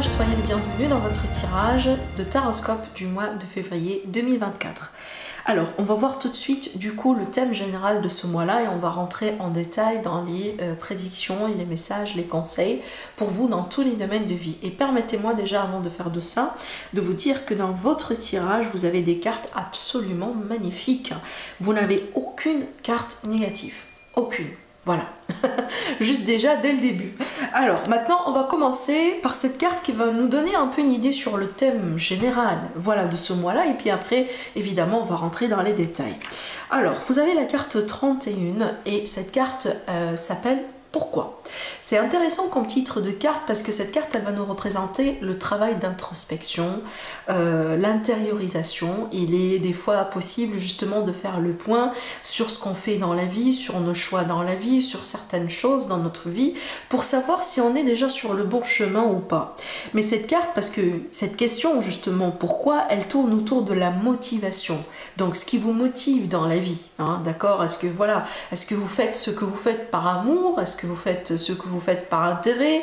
Soyez les bienvenus dans votre tirage de Taroscope du mois de février 2024. Alors, on va voir tout de suite du coup le thème général de ce mois-là et on va rentrer en détail dans les prédictions et les messages, les conseils pour vous dans tous les domaines de vie. Et permettez-moi déjà, avant de faire de ça, de vous dire que dans votre tirage, vous avez des cartes absolument magnifiques. Vous n'avez aucune carte négative. Aucune. Voilà, juste déjà dès le début. Alors maintenant on va commencer par cette carte qui va nous donner un peu une idée sur le thème général, voilà, de ce mois-là, et puis après évidemment on va rentrer dans les détails. Alors vous avez la carte 31 et cette carte s'appelle Pourquoi? C'est intéressant comme titre de carte parce que cette carte elle va nous représenter le travail d'introspection, l'intériorisation. Il est des fois possible justement de faire le point sur ce qu'on fait dans la vie, sur nos choix dans la vie, sur certaines choses dans notre vie pour savoir si on est déjà sur le bon chemin ou pas. Mais cette carte, parce que cette question justement pourquoi, elle tourne autour de la motivation. Donc ce qui vous motive dans la vie, hein, d'accord? Est-ce que voilà, est-ce que vous faites ce que vous faites par amour? Est-ce que vous faites ce que vous faites par intérêt?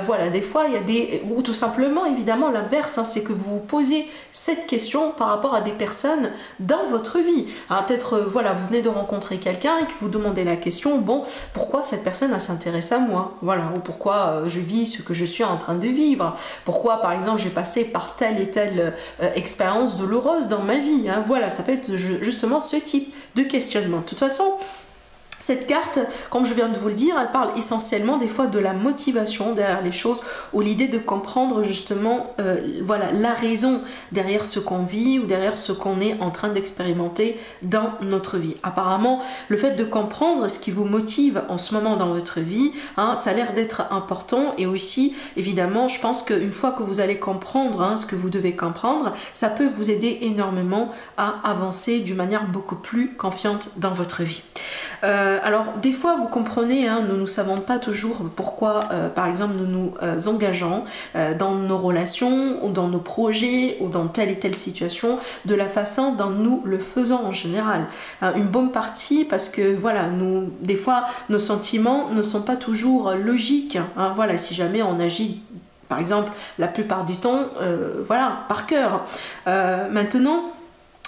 Voilà, des fois il y a des... ou tout simplement évidemment l'inverse, hein, c'est que vous vous posez cette question par rapport à des personnes dans votre vie. Hein, peut-être voilà, vous venez de rencontrer quelqu'un et que vous demandez la question, bon, pourquoi cette personne elle s'intéresse à moi? Voilà, ou pourquoi je vis ce que je suis en train de vivre? Pourquoi par exemple j'ai passé par telle et telle expérience douloureuse dans ma vie? Hein, voilà, ça peut être justement ce type de questionnement. De toute façon, cette carte, comme je viens de vous le dire, elle parle essentiellement des fois de la motivation derrière les choses ou l'idée de comprendre justement voilà, la raison derrière ce qu'on vit ou derrière ce qu'on est en train d'expérimenter dans notre vie. Apparemment, le fait de comprendre ce qui vous motive en ce moment dans votre vie, hein, ça a l'air d'être important et aussi, évidemment, je pense qu'une fois que vous allez comprendre hein, ce que vous devez comprendre, ça peut vous aider énormément à avancer d'une manière beaucoup plus confiante dans votre vie. Alors des fois vous comprenez, hein, nous ne savons pas toujours pourquoi par exemple nous nous engageons dans nos relations ou dans nos projets ou dans telle et telle situation de la façon dont nous le faisons en général. Une bonne partie parce que voilà, nous des fois nos sentiments ne sont pas toujours logiques, hein, voilà, si jamais on agit par exemple la plupart du temps voilà, par cœur. Maintenant,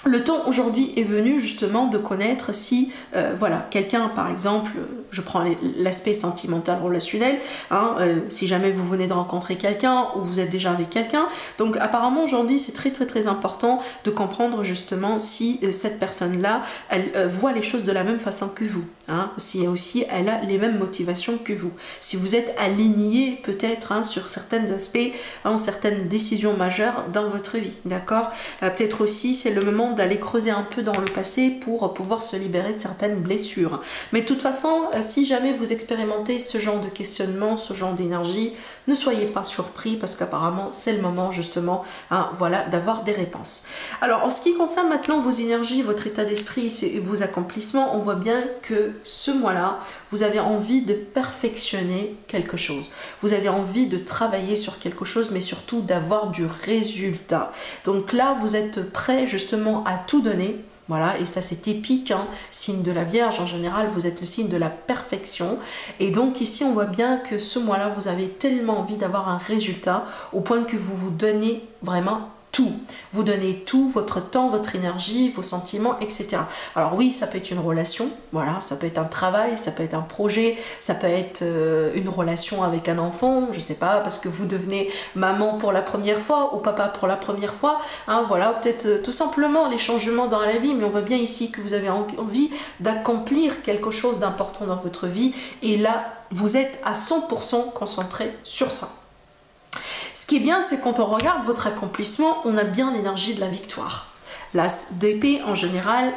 le temps aujourd'hui est venu justement de connaître si, voilà, quelqu'un par exemple, je prends l'aspect sentimental relationnel, hein, si jamais vous venez de rencontrer quelqu'un ou vous êtes déjà avec quelqu'un, donc apparemment aujourd'hui c'est très important de comprendre justement si cette personne-là, elle voit les choses de la même façon que vous, hein, si aussi elle a les mêmes motivations que vous, si vous êtes aligné peut-être hein, sur certains aspects, hein, certaines décisions majeures dans votre vie, d'accord? Peut-être aussi c'est le moment d'aller creuser un peu dans le passé pour pouvoir se libérer de certaines blessures. Mais de toute façon, si jamais vous expérimentez ce genre de questionnement, ce genre d'énergie, ne soyez pas surpris parce qu'apparemment c'est le moment justement hein, voilà, d'avoir des réponses. Alors en ce qui concerne maintenant vos énergies, votre état d'esprit et vos accomplissements, on voit bien que ce mois-là, vous avez envie de perfectionner quelque chose. Vous avez envie de travailler sur quelque chose, mais surtout d'avoir du résultat. Donc là, vous êtes prêt justement à tout donner. Voilà, et ça c'est typique, hein, signe de la Vierge, en général vous êtes le signe de la perfection et donc ici on voit bien que ce mois-là vous avez tellement envie d'avoir un résultat au point que vous vous donnez vraiment tout. Vous donnez tout, votre temps, votre énergie, vos sentiments, etc. Alors oui, ça peut être une relation, voilà, ça peut être un travail, ça peut être un projet, ça peut être une relation avec un enfant, je sais pas, parce que vous devenez maman pour la première fois ou papa pour la première fois, hein, voilà, peut-être tout simplement les changements dans la vie, mais on voit bien ici que vous avez envie d'accomplir quelque chose d'important dans votre vie, et là, vous êtes à 100% concentré sur ça. Ce qui est bien, c'est quand on regarde votre accomplissement, on a bien l'énergie de la victoire. L'as d'épée, en général,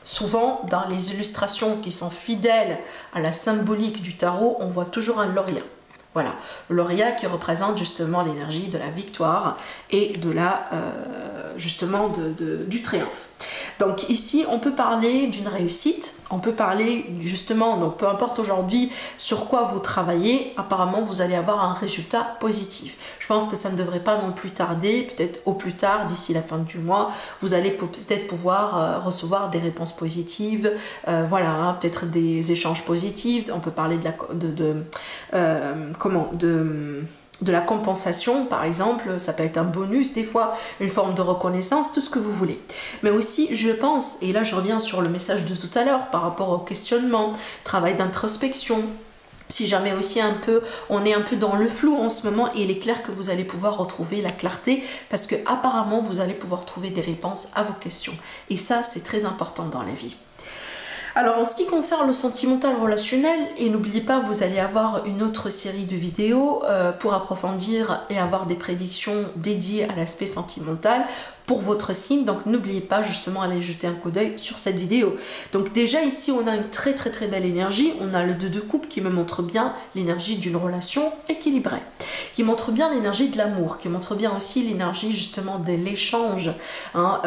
souvent dans les illustrations qui sont fidèles à la symbolique du tarot, on voit toujours un lauréat. Voilà, le lauréat qui représente justement l'énergie de la victoire et de la, justement du triomphe. Donc ici, on peut parler d'une réussite, on peut parler justement, donc peu importe aujourd'hui sur quoi vous travaillez, apparemment vous allez avoir un résultat positif. Je pense que ça ne devrait pas non plus tarder, peut-être au plus tard, d'ici la fin du mois, vous allez peut-être pouvoir recevoir des réponses positives, voilà, hein, peut-être des échanges positifs, on peut parler de la compensation, par exemple, ça peut être un bonus des fois, une forme de reconnaissance, tout ce que vous voulez. Mais aussi, je pense, et là je reviens sur le message de tout à l'heure par rapport au questionnement, travail d'introspection, si jamais aussi on est un peu dans le flou en ce moment, et il est clair que vous allez pouvoir retrouver la clarté, parce que apparemment vous allez pouvoir trouver des réponses à vos questions. Et ça, c'est très important dans la vie. Alors en ce qui concerne le sentimental relationnel, et n'oubliez pas, vous allez avoir une autre série de vidéos pour approfondir et avoir des prédictions dédiées à l'aspect sentimental pour votre signe, donc n'oubliez pas justement aller jeter un coup d'œil sur cette vidéo. Donc déjà ici on a une très belle énergie, on a le 2 de coupe qui me montre bien l'énergie d'une relation équilibrée, qui montre bien l'énergie de l'amour, qui montre bien aussi l'énergie justement de l'échange, hein,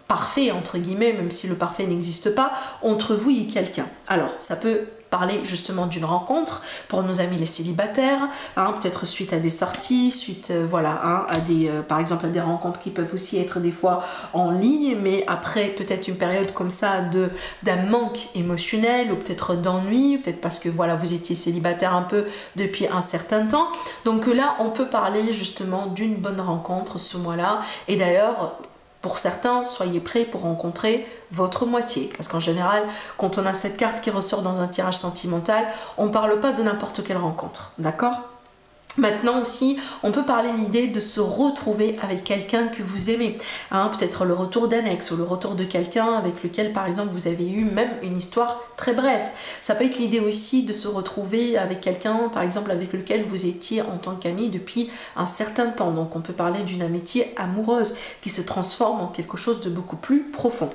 parfait entre guillemets, même si le parfait n'existe pas, entre vous et quelqu'un. Alors ça peut parler justement d'une rencontre pour nos amis les célibataires, hein, peut-être suite à des sorties, suite voilà, hein, à des, par exemple à des rencontres qui peuvent aussi être des fois en ligne, mais après peut-être une période comme ça d'un manque émotionnel, ou peut-être d'ennui, peut-être parce que voilà, vous étiez célibataire un peu depuis un certain temps. Donc là on peut parler justement d'une bonne rencontre ce mois-là, et d'ailleurs pour certains, soyez prêts pour rencontrer votre moitié. Parce qu'en général, quand on a cette carte qui ressort dans un tirage sentimental, on ne parle pas de n'importe quelle rencontre. D'accord ? Maintenant aussi, on peut parler de l'idée de se retrouver avec quelqu'un que vous aimez. Hein, peut-être le retour d'un ex ou le retour de quelqu'un avec lequel, par exemple, vous avez eu même une histoire très brève. Ça peut être l'idée aussi de se retrouver avec quelqu'un, par exemple, avec lequel vous étiez en tant qu'ami depuis un certain temps. Donc, on peut parler d'une amitié amoureuse qui se transforme en quelque chose de beaucoup plus profond.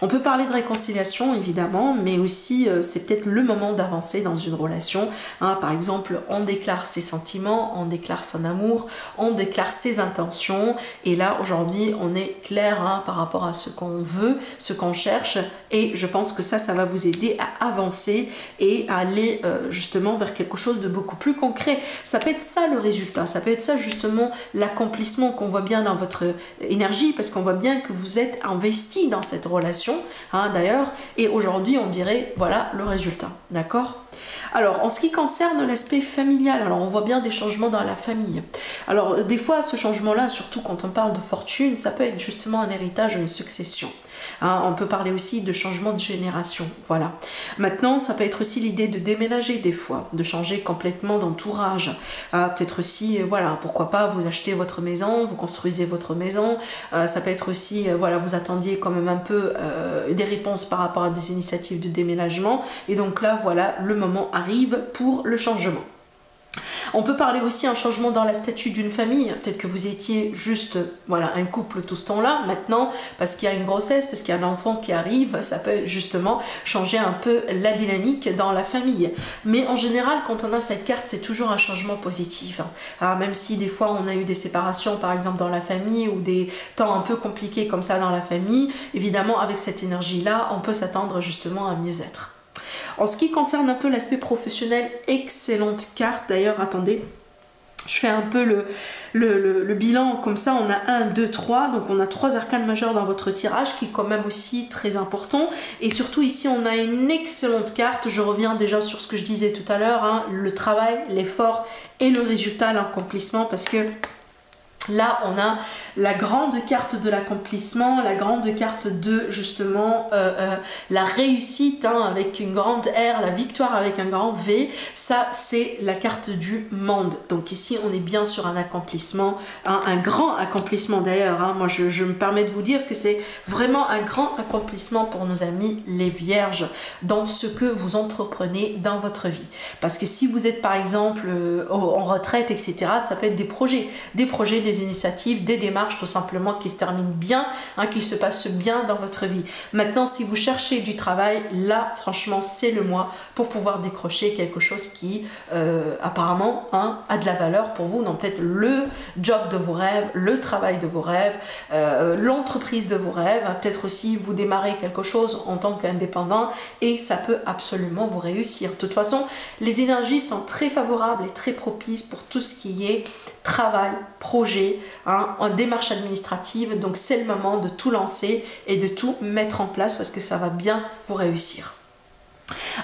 On peut parler de réconciliation, évidemment, mais aussi, c'est peut-être le moment d'avancer dans une relation. Hein, par exemple, on déclare ses sentiments, on déclare son amour, on déclare ses intentions, et là aujourd'hui on est clair, hein, par rapport à ce qu'on veut, ce qu'on cherche, et je pense que ça va vous aider à avancer et à aller justement vers quelque chose de beaucoup plus concret. Ça peut être ça le résultat, ça peut être ça justement l'accomplissement qu'on voit bien dans votre énergie, parce qu'on voit bien que vous êtes investi dans cette relation, hein, d'ailleurs, et aujourd'hui on dirait voilà le résultat, d'accord? Alors, en ce qui concerne l'aspect familial, alors on voit bien des changements dans la famille. Alors, des fois, ce changement-là, surtout quand on parle de fortune, ça peut être justement un héritage ou une succession. Hein, on peut parler aussi de changement de génération, voilà. Maintenant, ça peut être aussi l'idée de déménager des fois, de changer complètement d'entourage. Peut-être aussi, voilà, pourquoi pas, vous achetez votre maison, vous construisez votre maison. Ça peut être aussi, voilà, vous attendiez quand même un peu des réponses par rapport à des initiatives de déménagement. Et donc là, voilà, le moment arrive pour le changement. On peut parler aussi d'un changement dans la statut d'une famille. Peut-être que vous étiez juste voilà, un couple tout ce temps-là. Maintenant, parce qu'il y a une grossesse, parce qu'il y a un enfant qui arrive, ça peut justement changer un peu la dynamique dans la famille. Mais en général, quand on a cette carte, c'est toujours un changement positif. Alors, même si des fois on a eu des séparations, par exemple dans la famille, ou des temps un peu compliqués comme ça dans la famille, évidemment avec cette énergie-là, on peut s'attendre justement à mieux être. En ce qui concerne un peu l'aspect professionnel, excellente carte. D'ailleurs, attendez, je fais un peu le bilan comme ça. On a 1, 2, 3. Donc, on a 3 arcanes majeures dans votre tirage qui est quand même aussi très important. Et surtout, ici, on a une excellente carte. Je reviens déjà sur ce que je disais tout à l'heure. Hein, le travail, l'effort et le résultat, l'accomplissement. Parce que Là, on a la grande carte de l'accomplissement, la grande carte de justement la réussite hein, avec une grande R, la victoire avec un grand V. Ça, c'est la carte du monde. Donc ici, on est bien sur un accomplissement, hein, un grand accomplissement d'ailleurs. Hein. Moi, je me permets de vous dire que c'est vraiment un grand accomplissement pour nos amis les vierges dans ce que vous entreprenez dans votre vie. Parce que si vous êtes par exemple en retraite, etc., ça peut être des projets, des initiatives, des démarches tout simplement qui se terminent bien, hein, qui se passent bien dans votre vie. Maintenant, si vous cherchez du travail, là, franchement, c'est le mois pour pouvoir décrocher quelque chose qui, apparemment, hein, a de la valeur pour vous. Donc, peut-être le job de vos rêves, le travail de vos rêves, l'entreprise de vos rêves. Peut-être aussi, vous démarrez quelque chose en tant qu'indépendant et ça peut absolument vous réussir. De toute façon, les énergies sont très favorables et très propices pour tout ce qui est travail, projet, hein, en démarche administrative. Donc c'est le moment de tout lancer et de tout mettre en place parce que ça va bien vous réussir.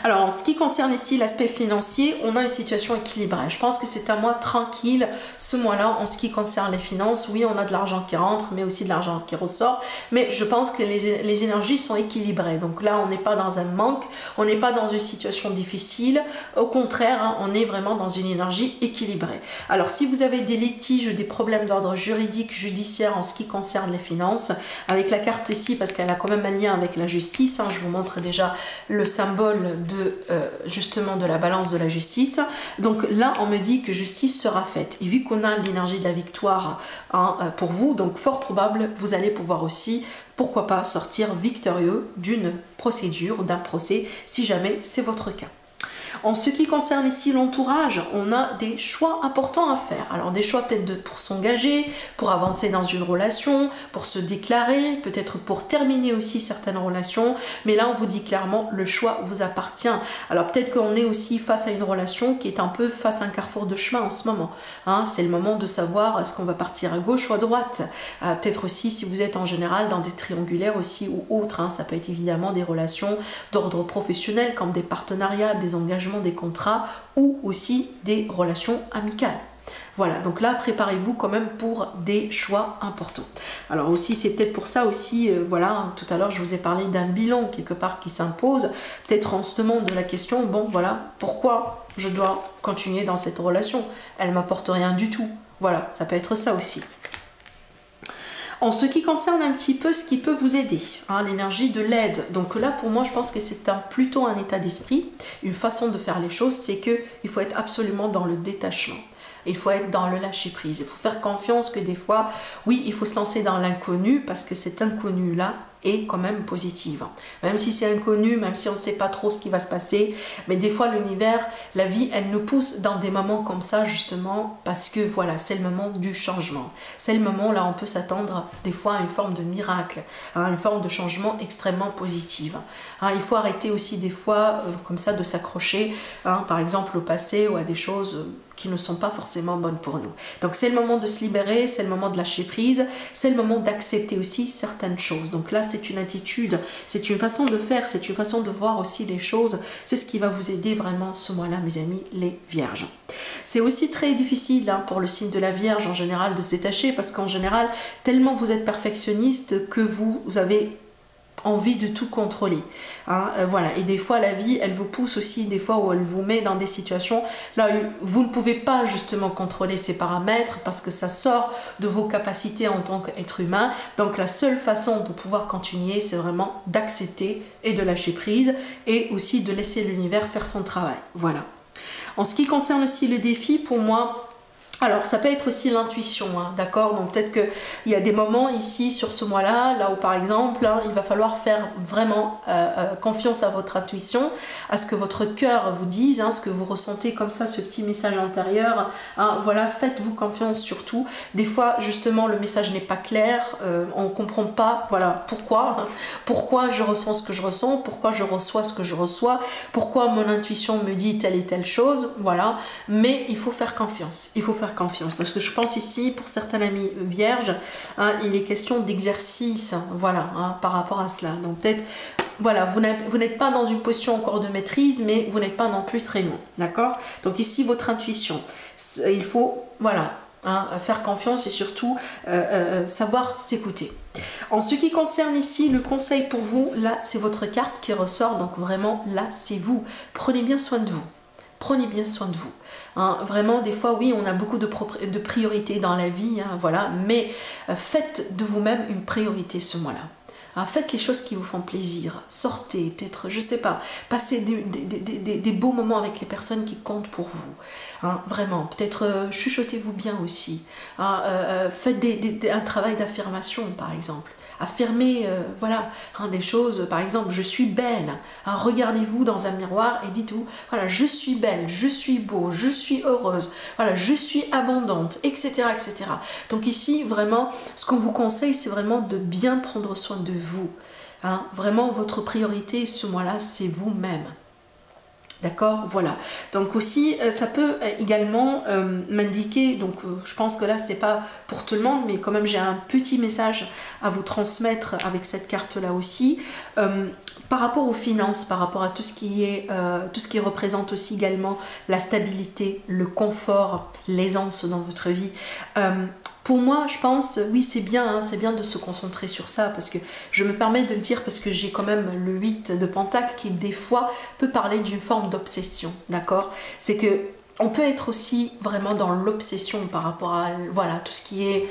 Alors en ce qui concerne ici l'aspect financier, on a une situation équilibrée. Je pense que c'est un mois tranquille ce mois-là en ce qui concerne les finances. Oui, on a de l'argent qui rentre, mais aussi de l'argent qui ressort. Mais je pense que les énergies sont équilibrées. Donc là, on n'est pas dans un manque, on n'est pas dans une situation difficile. Au contraire, hein, on est vraiment dans une énergie équilibrée. Alors si vous avez des litiges, des problèmes d'ordre juridique, judiciaire en ce qui concerne les finances, avec la carte ici, parce qu'elle a quand même un lien avec la justice, hein, je vous montre déjà le symbole de justement de la balance de la justice. Donc là on me dit que justice sera faite et vu qu'on a l'énergie de la victoire hein, pour vous, donc fort probable vous allez pouvoir aussi, pourquoi pas, sortir victorieux d'une procédure ou d'un procès si jamais c'est votre cas. En ce qui concerne ici l'entourage, on a des choix importants à faire. Alors des choix peut-être pour s'engager, pour avancer dans une relation, pour se déclarer, peut-être pour terminer aussi certaines relations. Mais là, on vous dit clairement, le choix vous appartient. Alors peut-être qu'on est aussi face à une relation qui est un peu face à un carrefour de chemin en ce moment. Hein, c'est le moment de savoir est-ce qu'on va partir à gauche ou à droite. Peut-être aussi si vous êtes en général dans des triangulaires aussi ou autres. Hein, ça peut être évidemment des relations d'ordre professionnel comme des partenariats, des engagements, des contrats ou aussi des relations amicales. Voilà, donc là, préparez-vous quand même pour des choix importants. Alors aussi, c'est peut-être pour ça aussi, voilà, tout à l'heure, je vous ai parlé d'un bilan quelque part qui s'impose. Peut-être on se demande de la question, bon, voilà, pourquoi je dois continuer dans cette relation? Elle m'apporte rien du tout. Voilà, ça peut être ça aussi. En ce qui concerne un petit peu ce qui peut vous aider, hein, l'énergie de l'aide. Donc là, pour moi, je pense que c'est plutôt un état d'esprit, une façon de faire les choses, c'est qu'il faut être absolument dans le détachement. Il faut être dans le lâcher-prise. Il faut faire confiance que des fois, oui, il faut se lancer dans l'inconnu parce que cet inconnu-là est quand même positive. Même si c'est inconnu, même si on ne sait pas trop ce qui va se passer, mais des fois l'univers, la vie, elle nous pousse dans des moments comme ça justement parce que voilà, c'est le moment du changement. C'est le moment là on peut s'attendre des fois à une forme de miracle, à une forme de changement extrêmement positive. Hein, il faut arrêter aussi des fois comme ça de s'accrocher, hein, par exemple au passé ou à des choses qui ne sont pas forcément bonnes pour nous. Donc c'est le moment de se libérer, c'est le moment de lâcher prise, c'est le moment d'accepter aussi certaines choses. Donc là c'est une attitude, c'est une façon de faire, c'est une façon de voir aussi les choses. C'est ce qui va vous aider vraiment ce mois-là, mes amis, les vierges. C'est aussi très difficile hein, pour le signe de la Vierge en général de se détacher parce qu'en général, tellement vous êtes perfectionniste que vous avez envie de tout contrôler. Hein, voilà. Et des fois, la vie, elle vous pousse aussi, des fois où elle vous met dans des situations là où vous ne pouvez pas justement contrôler ces paramètres parce que ça sort de vos capacités en tant qu'être humain. Donc la seule façon de pouvoir continuer, c'est vraiment d'accepter et de lâcher prise et aussi de laisser l'univers faire son travail. Voilà. En ce qui concerne aussi le défi, pour moi, alors ça peut être aussi l'intuition, hein, d'accord? Donc peut-être qu'il y a des moments ici sur ce mois-là, là où par exemple, hein, il va falloir faire vraiment confiance à votre intuition, à ce que votre cœur vous dise, hein, ce que vous ressentez comme ça, ce petit message intérieur. Hein, voilà, faites-vous confiance surtout. Des fois, justement, le message n'est pas clair, on ne comprend pas, voilà, pourquoi je ressens ce que je ressens, pourquoi je reçois ce que je reçois, pourquoi mon intuition me dit telle et telle chose, voilà. Mais il faut faire confiance, il faut faire confiance parce que je pense ici pour certains amis vierges hein, il est question d'exercice voilà hein, par rapport à cela, donc peut-être voilà vous n'êtes pas dans une position encore de maîtrise mais vous n'êtes pas non plus très loin, d'accord? Donc ici votre intuition, il faut voilà hein, faire confiance et surtout savoir s'écouter. En ce qui concerne ici le conseil pour vous, là c'est votre carte qui ressort, donc vraiment là c'est vous. Prenez bien soin de vous. Prenez bien soin de vous. Hein, vraiment, des fois, oui, on a beaucoup de priorités dans la vie, hein, voilà, mais faites de vous-même une priorité ce mois-là. Hein, faites les choses qui vous font plaisir. Sortez, peut-être, je sais pas, passez des beaux moments avec les personnes qui comptent pour vous. Hein, vraiment, peut-être chuchotez-vous bien aussi. Hein, faites un travail d'affirmation, par exemple. Affirmez voilà, hein, des choses, par exemple, je suis belle. Hein, regardez-vous dans un miroir et dites-vous, voilà, je suis belle, je suis beau, je suis heureuse, voilà, je suis abondante, etc., etc. Donc ici, vraiment, ce qu'on vous conseille, c'est vraiment de bien prendre soin de vous. Hein, vraiment, votre priorité ce mois-là, c'est vous-même. D'accord, voilà. Donc aussi, ça peut également m'indiquer, donc je pense que là, c'est pas pour tout le monde, mais quand même, j'ai un petit message à vous transmettre avec cette carte-là aussi. Par rapport aux finances, par rapport à tout ce qui représente aussi également la stabilité, le confort, l'aisance dans votre vie. Pour moi, je pense, oui, c'est bien, hein, c'est bien de se concentrer sur ça, parce que je me permets de le dire parce que j'ai quand même le 8 de Pentacle qui, des fois, peut parler d'une forme d'obsession, d'accord? C'est que on peut être aussi vraiment dans l'obsession par rapport à, voilà, tout ce qui est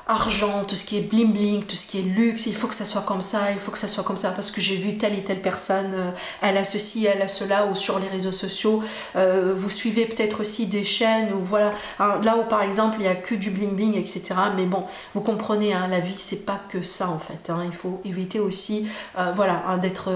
argent, tout ce qui est bling bling, tout ce qui est luxe, il faut que ça soit comme ça, il faut que ça soit comme ça, parce que j'ai vu telle et telle personne, elle a ceci, elle a cela, ou sur les réseaux sociaux, vous suivez peut-être aussi des chaînes, ou voilà, hein, là où par exemple il n'y a que du bling bling, etc. Mais bon, vous comprenez, hein, la vie c'est pas que ça en fait, hein, il faut éviter aussi, voilà, hein, d'être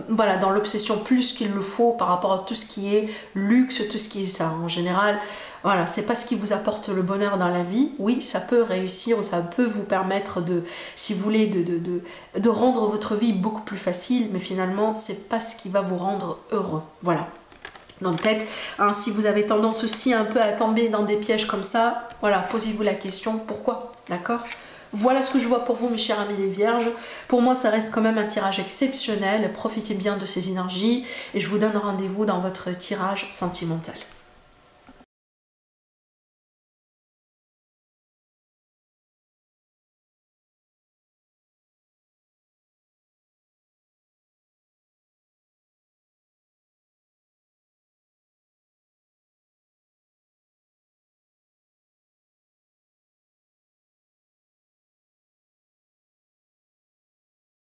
voilà, dans l'obsession plus qu'il le faut par rapport à tout ce qui est luxe, tout ce qui est ça. En général, voilà, c'est pas ce qui vous apporte le bonheur dans la vie. Oui, ça peut réussir, ça peut vous permettre de, si vous voulez, de rendre votre vie beaucoup plus facile, mais finalement, c'est pas ce qui va vous rendre heureux. Voilà. Donc peut-être, hein, si vous avez tendance aussi un peu à tomber dans des pièges comme ça, voilà, posez-vous la question, pourquoi? D'accord? Voilà ce que je vois pour vous, mes chers amis les vierges. Pour moi, ça reste quand même un tirage exceptionnel. Profitez bien de ces énergies et je vous donne rendez-vous dans votre tirage sentimental.